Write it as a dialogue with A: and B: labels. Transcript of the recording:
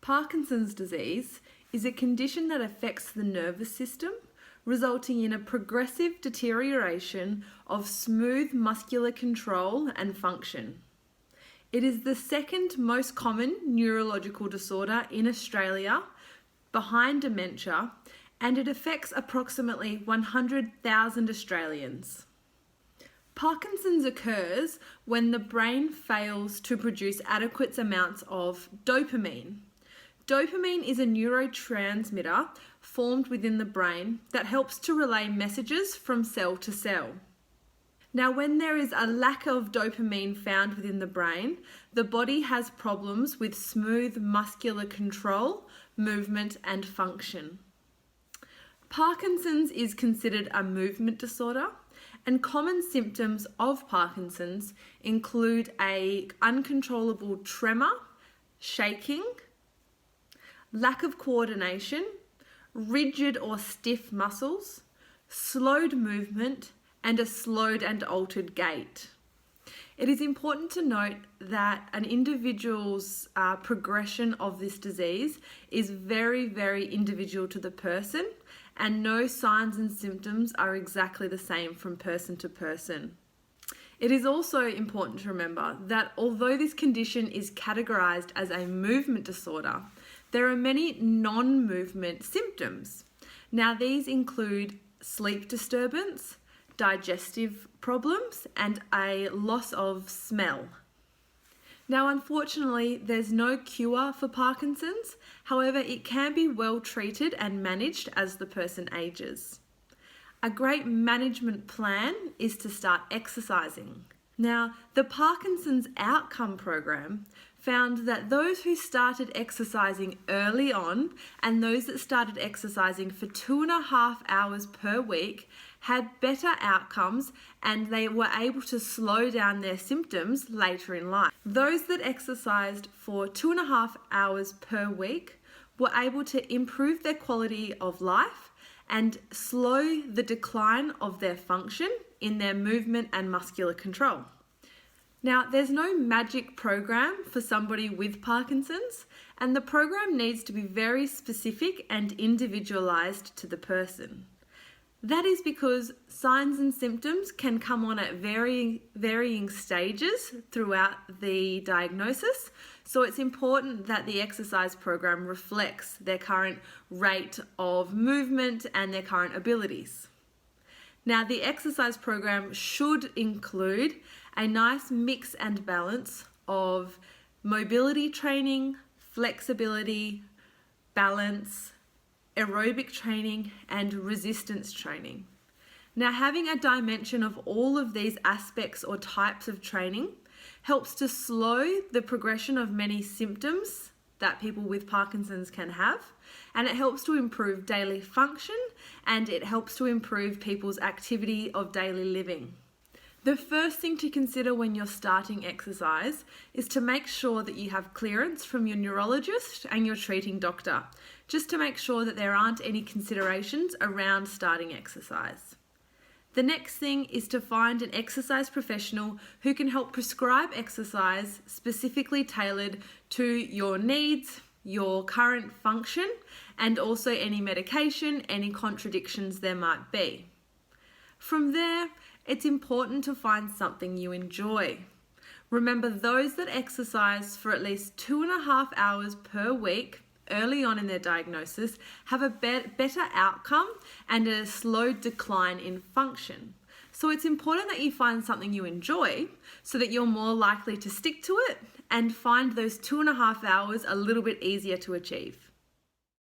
A: Parkinson's disease is a condition that affects the nervous system, resulting in a progressive deterioration of smooth muscular control and function. It is the second most common neurological disorder in Australia, behind dementia, and it affects approximately 100,000 Australians. Parkinson's occurs when the brain fails to produce adequate amounts of dopamine. Dopamine is a neurotransmitter formed within the brain that helps to relay messages from cell to cell. Now, when there is a lack of dopamine found within the brain, the body has problems with smooth muscular control, movement, and function. Parkinson's is considered a movement disorder, and common symptoms of Parkinson's include an uncontrollable tremor, shaking, lack of coordination, rigid or stiff muscles, slowed movement, and a slowed and altered gait. It is important to note that an individual's progression of this disease is very, very individual to the person, and no signs and symptoms are exactly the same from person to person. It is also important to remember that although this condition is categorized as a movement disorder, there are many non-movement symptoms. Now, these include sleep disturbance, digestive problems, and a loss of smell. Now, unfortunately, there's no cure for Parkinson's. However, it can be well treated and managed as the person ages. A great management plan is to start exercising. Now, the Parkinson's Outcome Program found that those who started exercising early on and those that started exercising for 2.5 hours per week had better outcomes, and they were able to slow down their symptoms later in life. Those that exercised for 2.5 hours per week were able to improve their quality of life and slow the decline of their function in their movement and muscular control. Now, there's no magic program for somebody with Parkinson's, and the program needs to be very specific and individualized to the person. That is because signs and symptoms can come on at varying stages throughout the diagnosis, so it's important that the exercise program reflects their current rate of movement and their current abilities. Now, the exercise program should include a nice mix and balance of mobility training, flexibility, balance, aerobic training, and resistance training. Now, having a dimension of all of these aspects or types of training helps to slow the progression of many symptoms that people with Parkinson's can have, and it helps to improve daily function, and it helps to improve people's activity of daily living. The first thing to consider when you're starting exercise is to make sure that you have clearance from your neurologist and your treating doctor, just to make sure that there aren't any considerations around starting exercise. The next thing is to find an exercise professional who can help prescribe exercise specifically tailored to your needs, your current function, and also any medication, any contradictions there might be. From there, it's important to find something you enjoy. Remember, those that exercise for at least 2.5 hours per week early on in their diagnosis have a better outcome and a slow decline in function. So it's important that you find something you enjoy so that you're more likely to stick to it and find those 2.5 hours a little bit easier to achieve.